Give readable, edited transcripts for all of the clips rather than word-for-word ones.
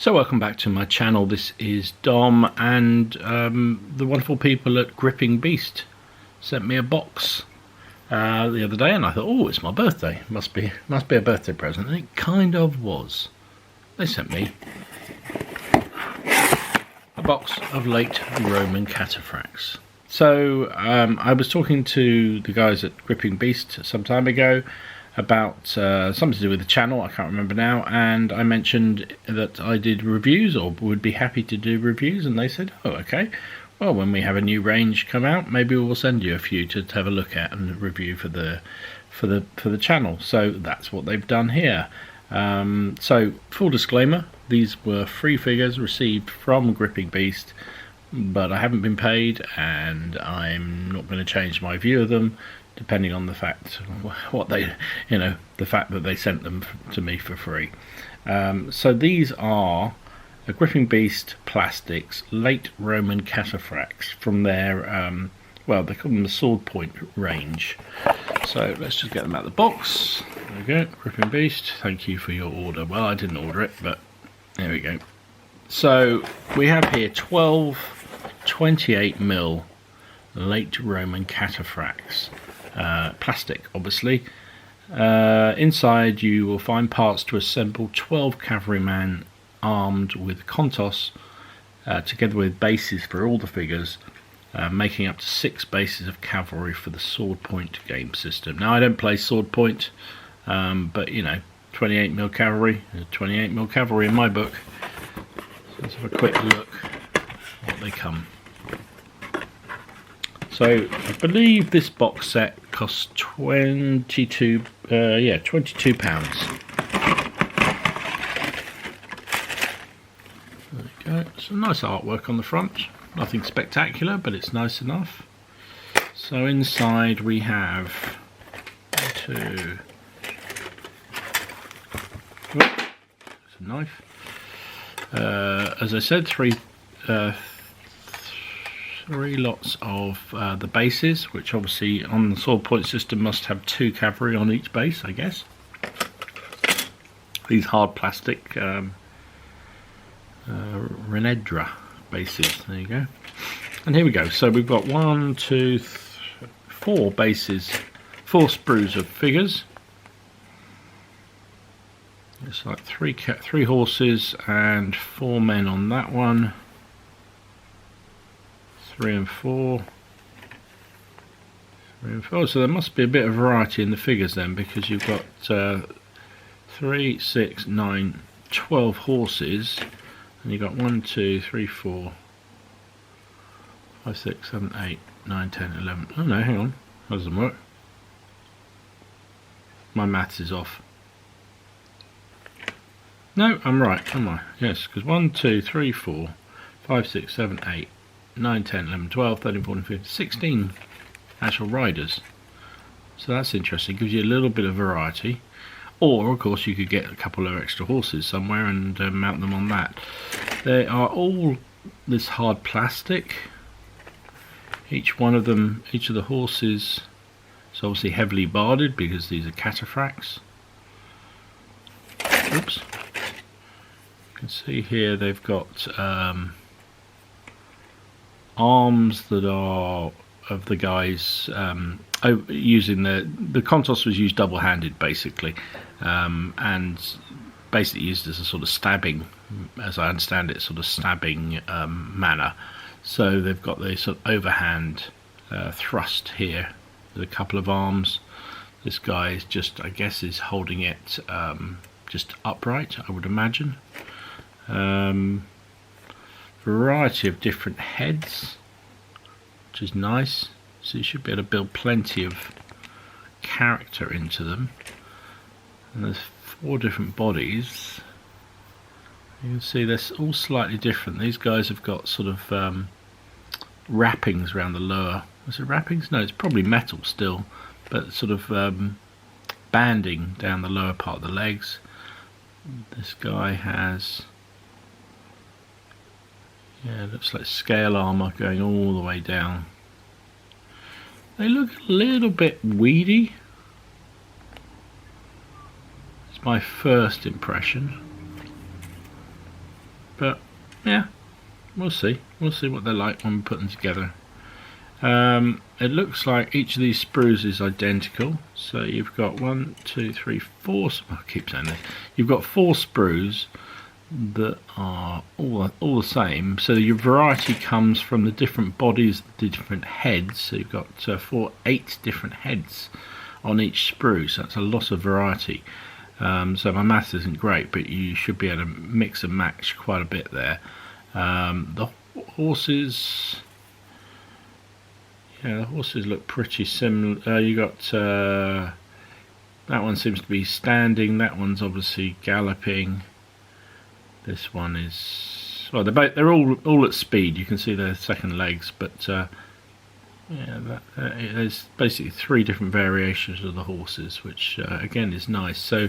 So welcome back to my channel. This is Dom, and the wonderful people at Gripping Beast sent me a box the other day, and I thought, oh, it's my birthday. Must be a birthday present, and it kind of was. They sent me a box of Late Roman Cataphracts. So I was talking to the guys at Gripping Beast some time ago about something to do with the channel, I can't remember now, and I mentioned that I did reviews or would be happy to do reviews, and they said, oh, okay, well, when we have a new range come out, maybe we'll send you a few to have a look at and review for the channel. So that's what they've done here. So full disclaimer, these were free figures received from Gripping Beast, but I haven't been paid, and I'm not going to change my view of them depending on the fact the fact that they sent them to me for free. So these are a Gripping Beast Plastics Late Roman Cataphracts from their well, they call them the sword point range. So let's just get them out of the box. There we go. Gripping Beast, thank you for your order. Well, I didn't order it, but there we go. So we have here 12 28mm Late Roman Cataphracts. Plastic, obviously. Inside you will find parts to assemble 12 cavalrymen armed with contos, together with bases for all the figures, making up to 6 bases of cavalry for the sword point game system. Now, I don't play sword point, but you know, 28mm cavalry, 28mm cavalry in my book. So let's have a quick look at what they come. So I believe this box set costs £22. There we go. Some nice artwork on the front. Nothing spectacular, but it's nice enough. So inside we have it's a knife. As I said, three lots of the bases, which obviously on the sword point system must have 2 cavalry on each base, I guess. These hard plastic Renedra bases. There you go. And here we go. So we've got 1, 2, 4 bases, 4 sprues of figures. It's like three horses and 4 men on that one. 3 and 4. So there must be a bit of variety in the figures then, because you've got 3, 6, 9, 12 horses, and you've got 1, 2, 3, 4, 5, 6, 7, 8, 9, 10, 11. Oh no, hang on, that doesn't work. My maths is off. No, I'm right, am I? Yes, because 1, 2, 3, 4, 5, 6, 7, 8, 9, 10, 11, 12, 13, 14, 15, 16 actual riders. So that's interesting, gives you a little bit of variety. Or, of course, you could get a couple of extra horses somewhere and mount them on that. They are all this hard plastic. Each one of them, each of the horses is obviously heavily barded because these are cataphracts. Oops. You can see here they've got arms that are of the guys using the contos was used double-handed basically, and basically used as a sort of stabbing, as I understand it, sort of stabbing manner. So they've got the sort of overhand thrust here with a couple of arms. This guy is just, I guess, is holding it just upright, I would imagine. Variety of different heads, which is nice, so you should be able to build plenty of character into them. And there's 4 different bodies. You can see they're all slightly different. These guys have got sort of wrappings around the lower. Was it wrappings? No, it's probably metal still, but sort of banding down the lower part of the legs. This guy has, yeah, it looks like scale armour going all the way down. They look a little bit weedy. It's my first impression. yeah, we'll see. We'll see what they're like when we put them together. It looks like each of these sprues is identical. So you've got 1, 2, 3, 4. I keep saying this. You've got 4 sprues that are all the same. So your variety comes from the different bodies, the different heads. So you've got 8 different heads on each sprue. So that's a lot of variety. So my maths isn't great, but you should be able to mix and match quite a bit there. The horses. Yeah, the horses look pretty similar. You got that one seems to be standing. That one's obviously galloping. This one is, well, they're all at speed. You can see their second legs, but yeah, there's basically 3 different variations of the horses, which again is nice. So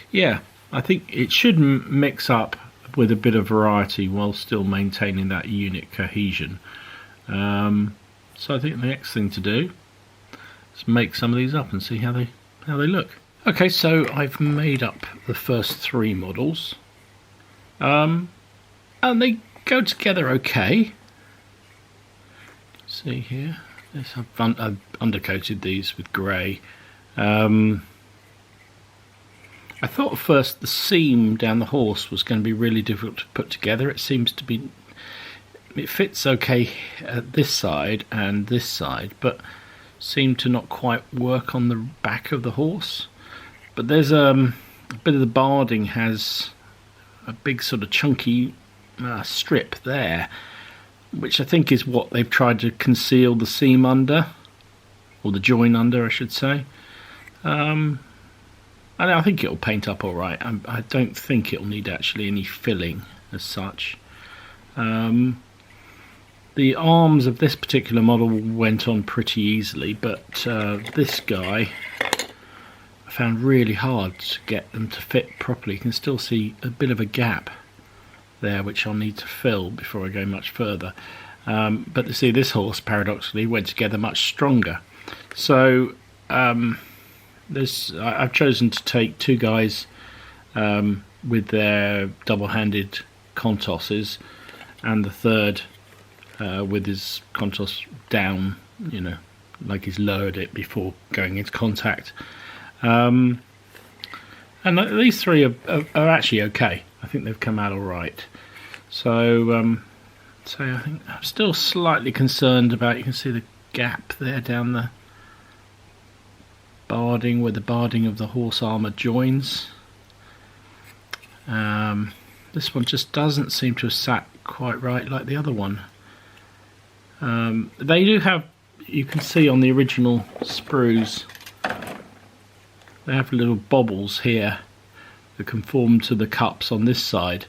yeah, I think it should mix up with a bit of variety while still maintaining that unit cohesion. So I think the next thing to do is make some of these up and see how they look. Okay, so I've made up the first 3 models, and they go together okay. See here, I've undercoated these with grey. I thought at first the seam down the horse was going to be really difficult to put together. It seems to be. It fits okay at this side and this side, but seemed to not quite work on the back of the horse. But there's a bit of the barding has a big sort of chunky strip there, which I think is what they've tried to conceal the seam under, or the join under, I should say. And I think it'll paint up all right. I don't think it'll need actually any filling as such. The arms of this particular model went on pretty easily, but this guy I found really hard to get them to fit properly. You can still see a bit of a gap there which I'll need to fill before I go much further. But to see this horse, paradoxically, went together much stronger. So I've chosen to take 2 guys with their double-handed contosses, and the third with his contos down, you know, like he's lowered it before going into contact. And these 3 are actually okay. I think they've come out all right. So I think I'm still slightly concerned about, you can see the gap there down the barding, where the barding of the horse armour joins. This one just doesn't seem to have sat quite right like the other one. They do have, you can see on the original sprues, they have little bobbles here that conform to the cups on this side,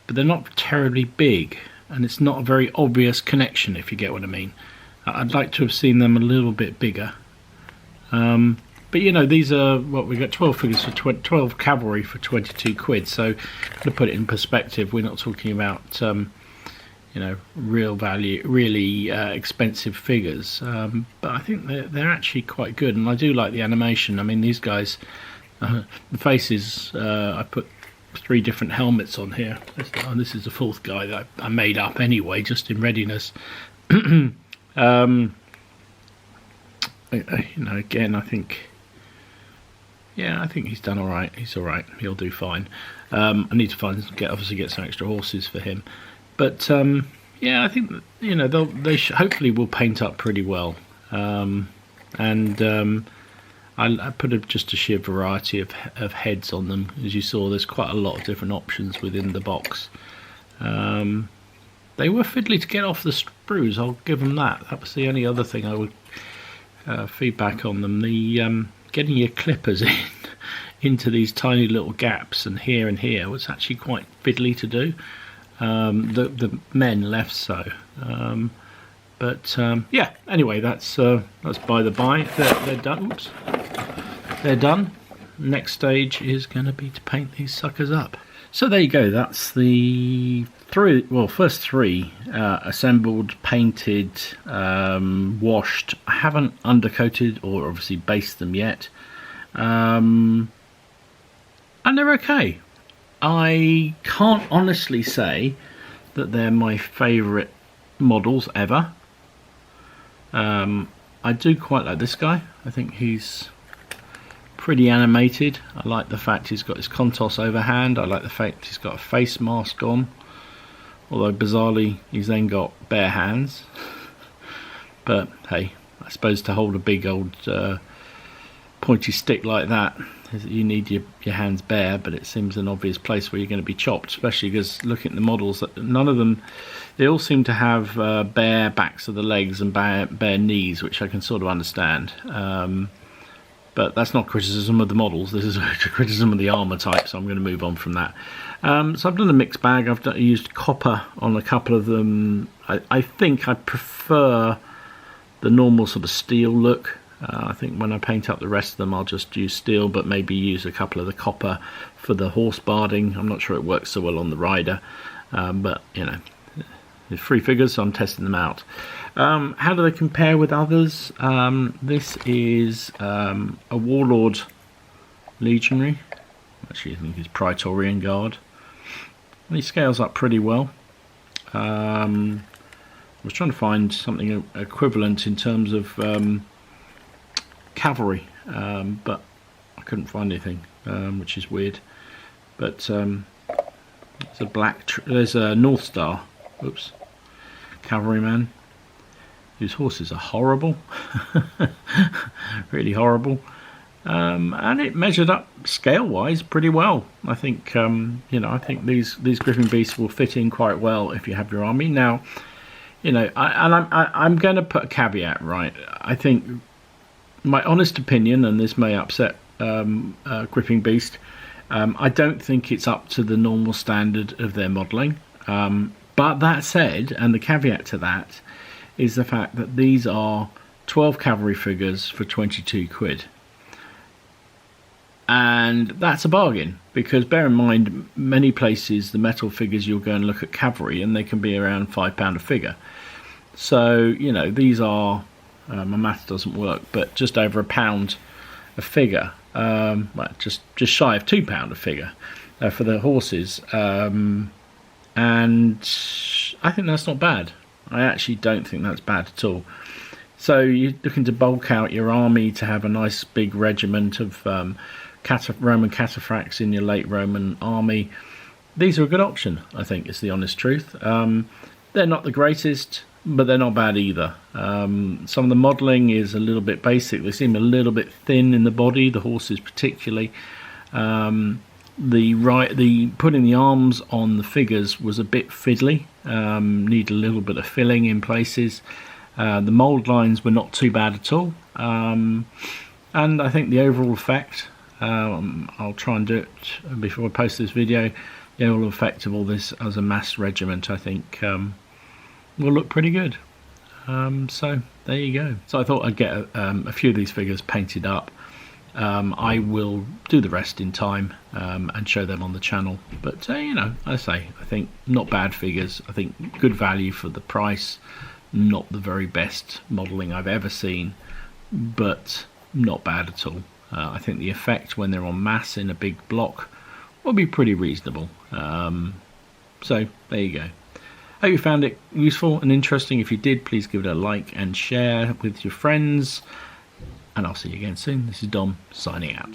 but they're not terribly big, and it's not a very obvious connection, if you get what I mean. I'd like to have seen them a little bit bigger. But you know, these are what we got, 12 figures for 12 cavalry for 22 quid. So to put it in perspective, we're not talking about you know, real value, really expensive figures. But I think they're actually quite good, and I do like the animation. I mean, these guys, the faces, I put 3 different helmets on here. This is the 4th guy that I made up anyway, just in readiness. You know, again, I think he's done all right. He's all right. He'll do fine. I need to obviously get some extra horses for him. But yeah, I think that, you know, they hopefully will paint up pretty well. I put just a sheer variety of heads on them. As you saw, there's quite a lot of different options within the box. They were fiddly to get off the sprues, I'll give them that. That was the only other thing I would feedback on them. The getting your clippers into these tiny little gaps and here was actually quite fiddly to do. The men left so. Yeah, anyway, that's by the by. They're done. Oops. They're done. Next stage is going to be to paint these suckers up. So there you go. That's the first 3 assembled, painted, washed. I haven't undercoated or obviously based them yet, and they're okay. I can't honestly say that they're my favourite models ever. I do quite like this guy. I think he's pretty animated. I like the fact he's got his Contos overhand. I like the fact he's got a face mask on, although bizarrely he's then got bare hands. But hey, I suppose to hold a big old pointy stick like that, you need your hands bare, but it seems an obvious place where you're going to be chopped, especially because looking at the models, none of them, they all seem to have bare backs of the legs and bare knees, which I can sort of understand. But that's not criticism of the models, this is a criticism of the armour type, so I'm going to move on from that. So I've done a mixed bag. I've used copper on a couple of them. I think I prefer the normal sort of steel look. I think when I paint up the rest of them I'll just use steel, but maybe use a couple of the copper for the horse barding. I'm not sure it works so well on the rider, but you know, it's free figures, so I'm testing them out. How do they compare with others? This is a Warlord Legionary. Actually, I think it's Praetorian Guard. And he scales up pretty well. I was trying to find something equivalent in terms of cavalry, but I couldn't find anything, which is weird. But there's a North Star, oops, cavalryman, whose horses are horrible, really horrible, and it measured up scale-wise pretty well. I think you know, I think these gripping beasts will fit in quite well if you have your army. Now, you know, I'm going to put a caveat, right? I think, my honest opinion, and this may upset Gripping Beast, I don't think it's up to the normal standard of their modelling. But that said, and the caveat to that, is the fact that these are 12 cavalry figures for 22 quid. And that's a bargain, because bear in mind, many places the metal figures, you'll go and look at cavalry and they can be around £5 a figure. So, you know, these are, my math doesn't work, but just over £1 a figure, well, just shy of £2 a figure for the horses, and I think that's not bad. I actually don't think that's bad at all. So you're looking to bulk out your army to have a nice big regiment of Roman Cataphracts in your late Roman army. These are a good option, I think, is the honest truth. They're not the greatest, but they're not bad either. Some of the modelling is a little bit basic. They seem a little bit thin in the body, the horses particularly. The putting the arms on the figures was a bit fiddly. Need a little bit of filling in places. The mould lines were not too bad at all. And I think the overall effect, I'll try and do it before I post this video, the overall effect of all this as a mass regiment, I think will look pretty good. So there you go. So I thought I'd get a few of these figures painted up. I will do the rest in time and show them on the channel. But you know, I think not bad figures. I think good value for the price. Not the very best modelling I've ever seen, but not bad at all. I think the effect when they're on mass in a big block will be pretty reasonable. So there you go. Hope you found it useful and interesting. If you did, please give it a like and share with your friends. And I'll see you again soon. This is Dom, signing out.